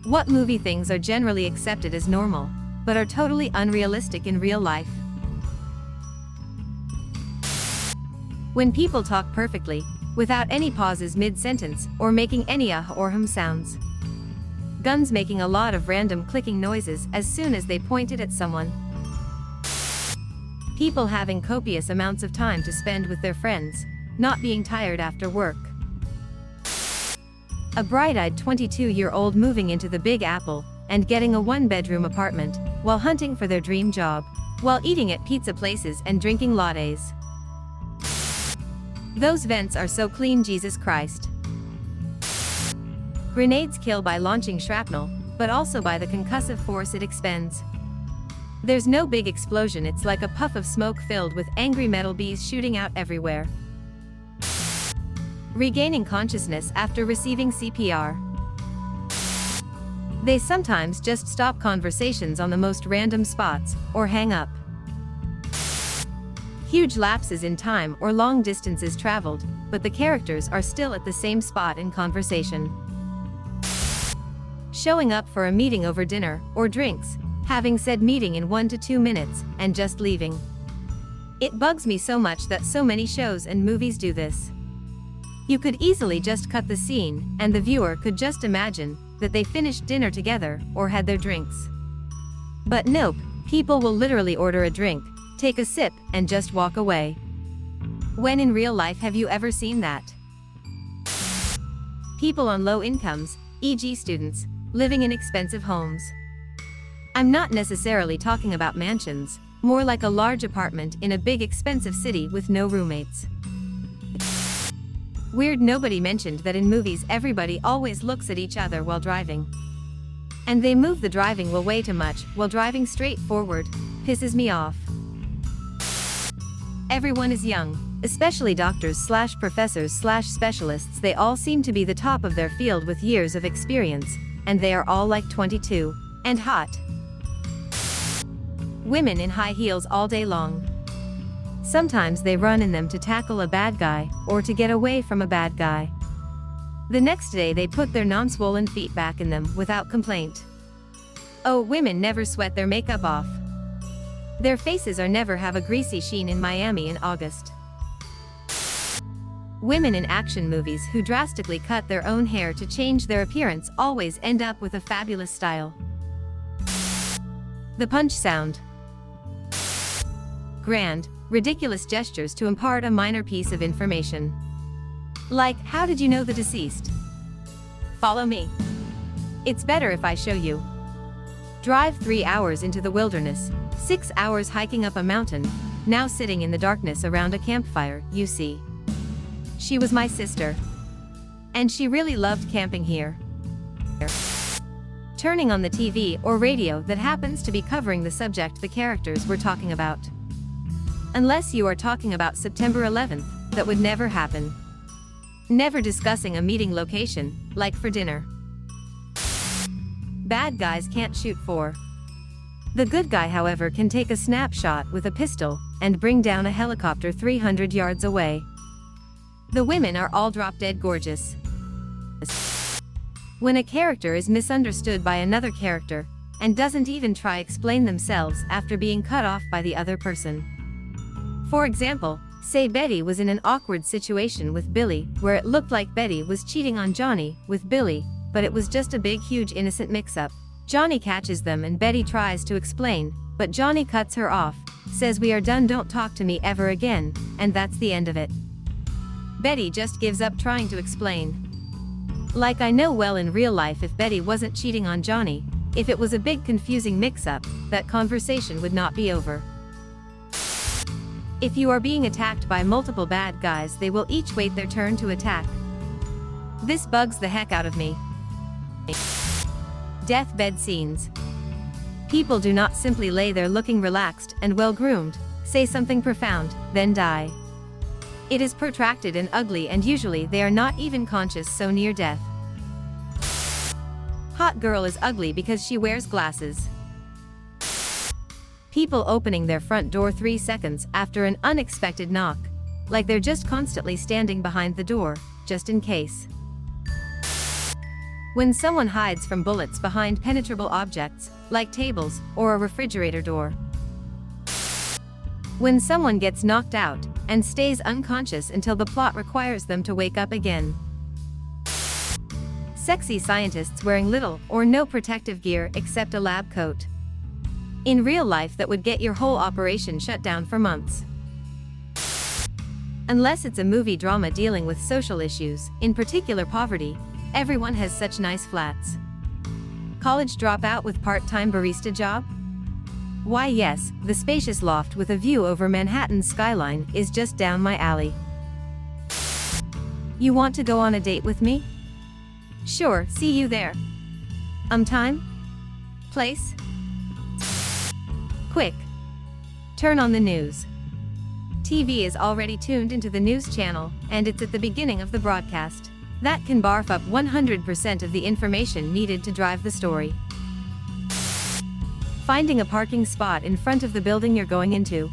What movie things are generally accepted as normal, but are totally unrealistic in real life? When people talk perfectly, without any pauses mid-sentence, or making any or sounds. Guns making a lot of random clicking noises as soon as they pointed at someone. People having copious amounts of time to spend with their friends, not being tired after work. A bright-eyed 22-year-old moving into the Big Apple and getting a one-bedroom apartment while hunting for their dream job, while eating at pizza places and drinking lattes. Those vents are so clean, Jesus Christ. Grenades kill by launching shrapnel, but also by the concussive force it expends. There's no big explosion, it's like a puff of smoke filled with angry metal bees shooting out everywhere. Regaining consciousness after receiving CPR. They sometimes just stop conversations on the most random spots, or hang up. Huge lapses in time or long distances traveled, but the characters are still at the same spot in conversation. Showing up for a meeting over dinner or drinks, having said meeting in 1 to 2 minutes, and just leaving. It bugs me so much that so many shows and movies do this. You could easily just cut the scene, and the viewer could just imagine that they finished dinner together or had their drinks. But nope, people will literally order a drink, take a sip, and just walk away. When in real life have you ever seen that? People on low incomes, e.g. students, living in expensive homes. I'm not necessarily talking about mansions, more like a large apartment in a big expensive city with no roommates. Weird, nobody mentioned that in movies everybody always looks at each other while driving. And they move the driving wheel way too much while driving straight forward. Pisses me off. Everyone is young, especially doctors/professors/specialists. They all seem to be the top of their field with years of experience, and they are all like 22, and hot. Women in high heels all day long. Sometimes they run in them to tackle a bad guy, or to get away from a bad guy. The next day they put their non-swollen feet back in them without complaint. Oh, women never sweat their makeup off. Their faces are never have a greasy sheen in Miami in August. Women in action movies who drastically cut their own hair to change their appearance always end up with a fabulous style. The punch sound. Grand, ridiculous gestures to impart a minor piece of information. Like, how did you know the deceased? Follow me. It's better if I show you. Drive 3 hours into the wilderness, 6 hours hiking up a mountain, now sitting in the darkness around a campfire, you see. She was my sister. And she really loved camping here. Turning on the TV or radio that happens to be covering the subject the characters were talking about. Unless you are talking about September 11th, that would never happen. Never discussing a meeting location, like for dinner. Bad guys can't shoot for. The good guy, however, can take a snapshot with a pistol and bring down a helicopter 300 yards away. The women are all drop-dead gorgeous. When a character is misunderstood by another character and doesn't even try explain themselves after being cut off by the other person. For example, say Betty was in an awkward situation with Billy where it looked like Betty was cheating on Johnny with Billy, but it was just a big huge innocent mix-up. Johnny catches them and Betty tries to explain, but Johnny cuts her off, says we are done, don't talk to me ever again, and that's the end of it. Betty just gives up trying to explain. Like, I know well in real life if Betty wasn't cheating on Johnny, if it was a big confusing mix-up, that conversation would not be over. If you are being attacked by multiple bad guys, they will each wait their turn to attack. This bugs the heck out of me. Deathbed scenes. People do not simply lay there looking relaxed and well-groomed, say something profound, then die. It is protracted and ugly, and usually they are not even conscious so near death. Hot girl is ugly because she wears glasses. People opening their front door 3 seconds after an unexpected knock, like they're just constantly standing behind the door, just in case. When someone hides from bullets behind penetrable objects, like tables or a refrigerator door. When someone gets knocked out and stays unconscious until the plot requires them to wake up again. Sexy scientists wearing little or no protective gear except a lab coat. In real life, that would get your whole operation shut down for months. Unless it's a movie drama dealing with social issues, in particular poverty, everyone has such nice flats. College dropout with part-time barista job? Why yes, the spacious loft with a view over Manhattan's skyline is just down my alley. You want to go on a date with me? Sure, see you there. Time? Place? Quick. Turn on the news. TV is already tuned into the news channel, and it's at the beginning of the broadcast. That can barf up 100% of the information needed to drive the story. Finding a parking spot in front of the building you're going into.